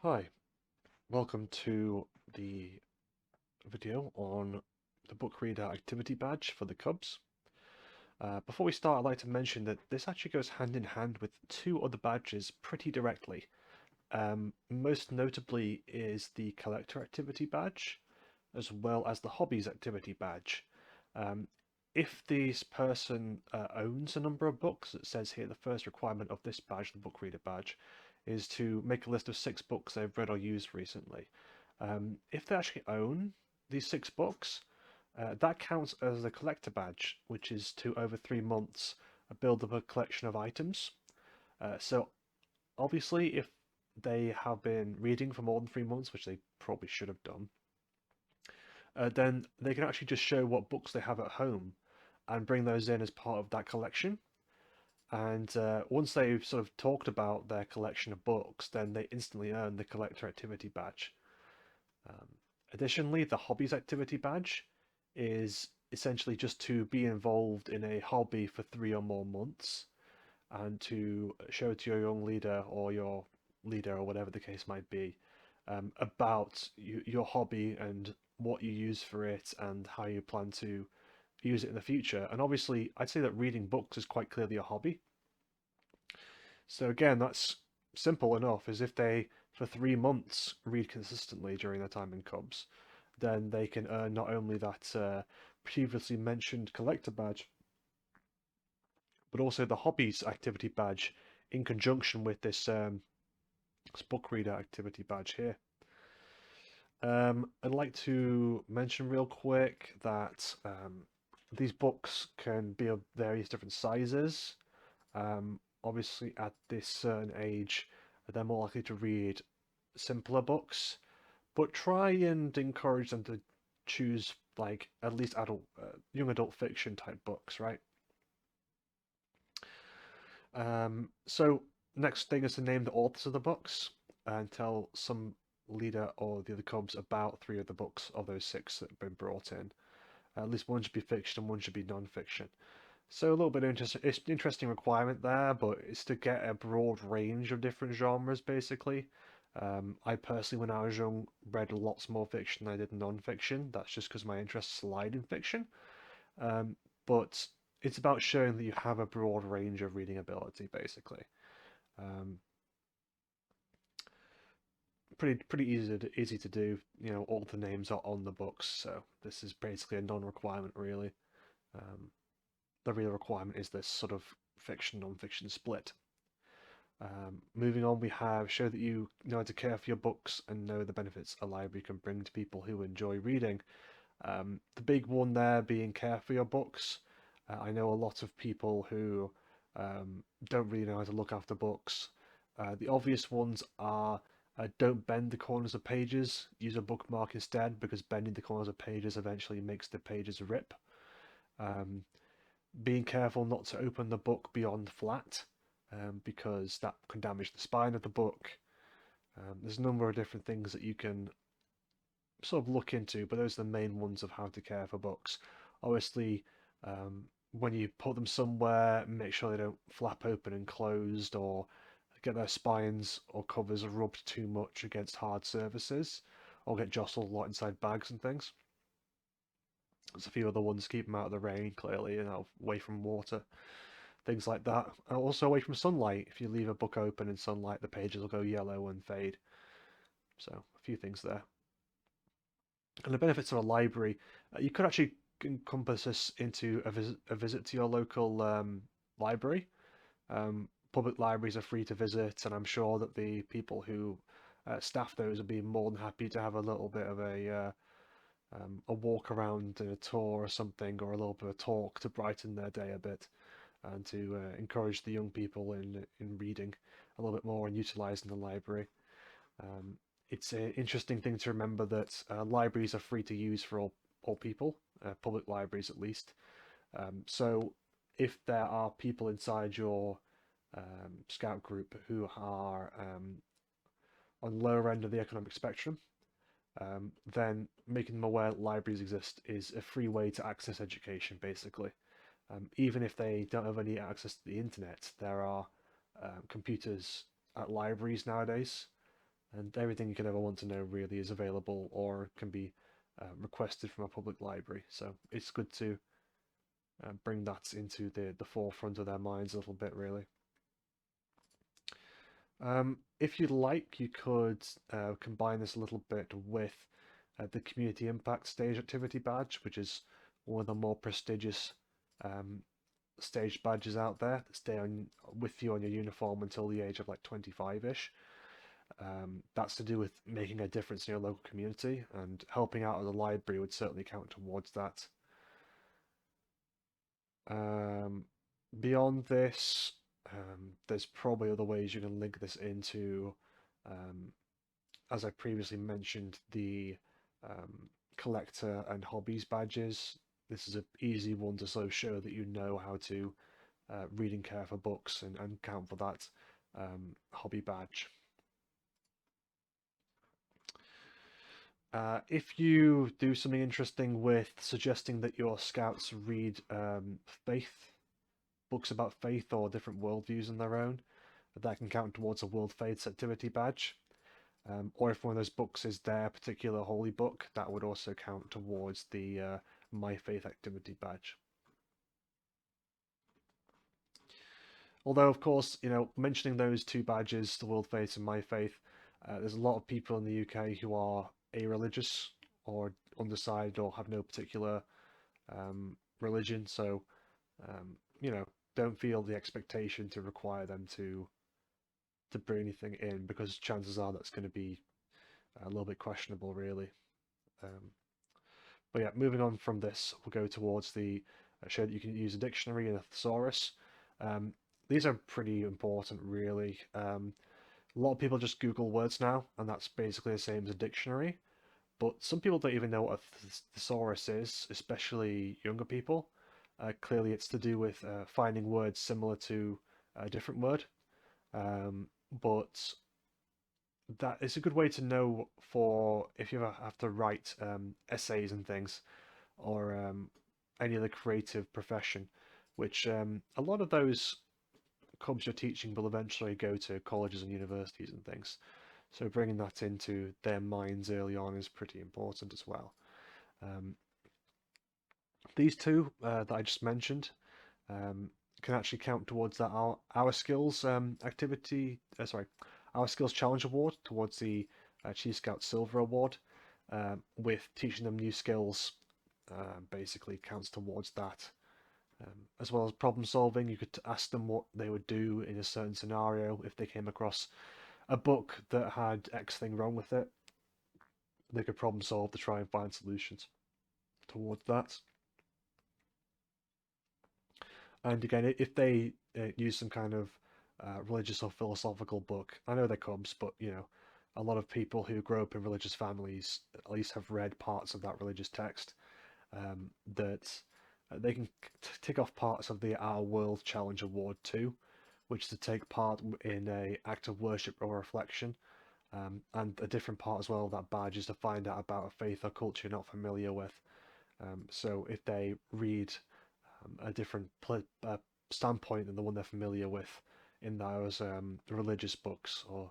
Hi, welcome to the video on the book reader activity badge for the Cubs. Before we start, I'd like to mention that this actually goes hand in hand with two other badges pretty directly. Most notably is the collector activity badge, as well as the hobbies activity badge. Um, if this person owns a number of books, it says here the first requirement of this badge, the book reader badge, is to make a list of 6 books they've read or used recently. If they actually own these 6 books, that counts as a collector badge, which is to over 3 months build up a collection of items. So obviously, if they have been reading for more than 3 months, which they probably should have done, then they can actually just show what books they have at home and bring those in as part of that collection. And once they've sort of talked about their collection of books, then they instantly earn the collector activity badge. Um, Additionally, the hobbies activity badge is essentially just to be involved in a hobby for 3 or more months and to show to your young leader or your leader or whatever the case might be about your hobby and what you use for it and how you plan to use it in the future. And obviously, I'd say that reading books is quite clearly a hobby. So again, that's simple enough, as if they, for 3 months, read consistently during their time in Cubs, then they can earn not only that previously mentioned collector badge, but also the hobbies activity badge in conjunction with this book reader activity badge here. I'd like to mention real quick that these books can be of various different sizes. Obviously, at this certain age, they're more likely to read simpler books, but try and encourage them to choose like at least young adult fiction type books, right? So next thing is to name the authors of the books and tell some leader or the other Cubs about 3 of the books of those 6 that have been brought in. At least one should be fiction and one should be non-fiction. So a little bit interesting, it's an interesting requirement there, but it's to get a broad range of different genres, basically. I personally, when I was young, read lots more fiction than I did non-fiction. That's just because my interests lied in fiction. But it's about showing that you have a broad range of reading ability, basically. Um, pretty easy to do. You know, all the names are on the books, so this is basically a non-requirement, really. Um, the real requirement is this sort of fiction non-fiction split. Moving on, we have show that you know how to care for your books and know the benefits a library can bring to people who enjoy reading. The big one there being care for your books. I know a lot of people who don't really know how to look after books. The obvious ones are don't bend the corners of pages, use a bookmark instead, because bending the corners of pages eventually makes the pages rip. Um, Being careful not to open the book beyond flat, because that can damage the spine of the book. There's a number of different things that you can sort of look into, but those are the main ones of how to care for books. Obviously, when you put them somewhere, make sure they don't flap open and closed or get their spines or covers rubbed too much against hard surfaces or get jostled a lot inside bags and things. There's a few other ones, keep them out of the rain, clearly, and away from water, things like that. And also away from sunlight. If you leave a book open in sunlight, the pages will go yellow and fade. So, a few things there. And the benefits of a library, you could actually encompass this into a visit to your local library. Public libraries are free to visit, and I'm sure that the people who staff those would be more than happy to have a little bit of a walk around and a tour or something, or a little bit of a talk to brighten their day a bit, and to encourage the young people in reading a little bit more and utilizing the library. Um, it's an interesting thing to remember that libraries are free to use for all people, public libraries at least. So if there are people inside your scout group who are on the lower end of the economic spectrum, then making them aware that libraries exist is a free way to access education, basically. Even if they don't have any access to the internet, there are computers at libraries nowadays. and everything you could ever want to know really is available or can be requested from a public library. So it's good to bring that into the forefront of their minds a little bit, really. If you'd like, you could combine this a little bit with the Community Impact Stage Activity Badge, which is one of the more prestigious um, stage badges out there that stay on with you on your uniform until the age of like 25-ish. That's to do with making a difference in your local community, and helping out at the library would certainly count towards that. Um, Beyond this, there's probably other ways you can link this into, um, as I previously mentioned, the collector and hobbies badges. This is an easy one to sort of show that you know how to read and care for books and count for that hobby badge. If you do something interesting with suggesting that your scouts read faith books about faith or different worldviews in their own, that can count towards a World Faiths Activity badge. Or if one of those books is their particular holy book, that would also count towards the My Faith Activity badge. Although, of course, mentioning those two badges, the World Faith and My Faith, there's a lot of people in the UK who are a-religious or undecided or have no particular religion, so um, don't feel the expectation to require them to bring anything in, because chances are that's going to be a little bit questionable, really. Um, but yeah, moving on from this, we'll go towards the show that you can use a dictionary and a thesaurus. Um, these are pretty important, really. A lot of people just Google words now, and that's basically the same as a dictionary. But some people don't even know what a thesaurus is, especially younger people. Clearly, it's to do with finding words similar to a different word. But that is a good way to know for if you ever have to write essays and things, or any other creative profession, which a lot of those clubs you're teaching will eventually go to colleges and universities and things. So bringing that into their minds early on is pretty important as well. Um, these two that I just mentioned um, can actually count towards that our skills activity. Sorry, our skills challenge award towards the Chief Scout Silver Award. With teaching them new skills, basically counts towards that. As well as problem solving, you could ask them what they would do in a certain scenario if they came across a book that had X thing wrong with it. They could problem solve to try and find solutions towards that. And again, if they use some kind of religious or philosophical book, I know they're cubs, but a lot of people who grow up in religious families at least have read parts of that religious text, that they can tick off parts of the Our World Challenge Award too, which is to take part in a act of worship or reflection. And a different part as well of that badge is to find out about a faith or culture you're not familiar with. So if they read a different standpoint than the one they're familiar with in those religious books or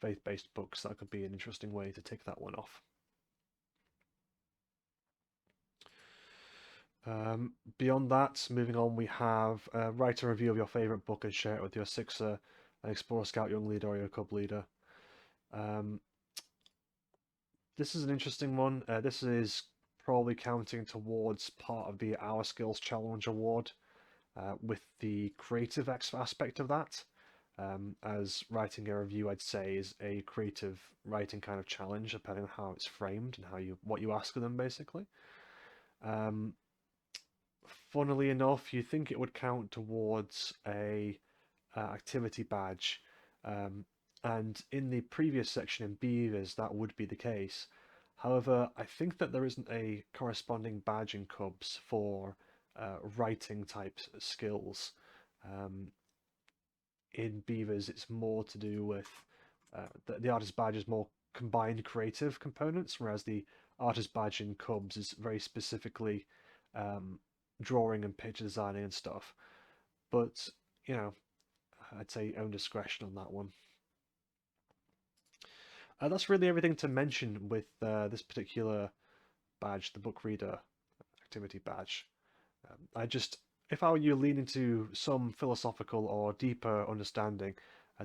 faith-based books, that could be an interesting way to tick that one off. Beyond that, moving on, we have write a review of your favourite book and share it with your Sixer, an Explorer Scout Young Leader, or your Cub Leader. Um, this is an interesting one. This is probably counting towards part of the Our Skills Challenge Award, with the creative aspect of that. As writing a review, I'd say, is a creative writing kind of challenge, depending on how it's framed and what you ask of them, basically. Um, Funnily enough, you think it would count towards a activity badge, um, and in the previous section in Beavers, that would be the case. However, I think that there isn't a corresponding badge in Cubs for writing type skills. Um, in Beavers, it's more to do with the artist badge is more combined creative components, whereas the artist badge in Cubs is very specifically um, drawing and picture designing and stuff. But you know, I'd say own discretion on that one. That's really everything to mention with this particular badge, the book reader activity badge. I just, if I were you, lean into some philosophical or deeper understanding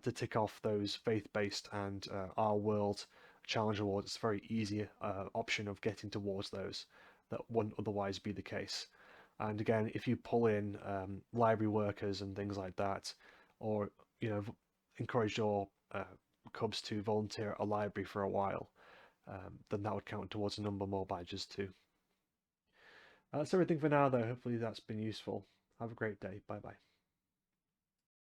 to tick off those faith-based and our world challenge awards. It's a very easy option of getting towards those that wouldn't otherwise be the case. And again, if you pull in library workers and things like that, or encourage your cubs to volunteer at a library for a while, then that would count towards a number more badges too. That's everything for now, though. Hopefully that's been useful. Have a great day. Bye bye.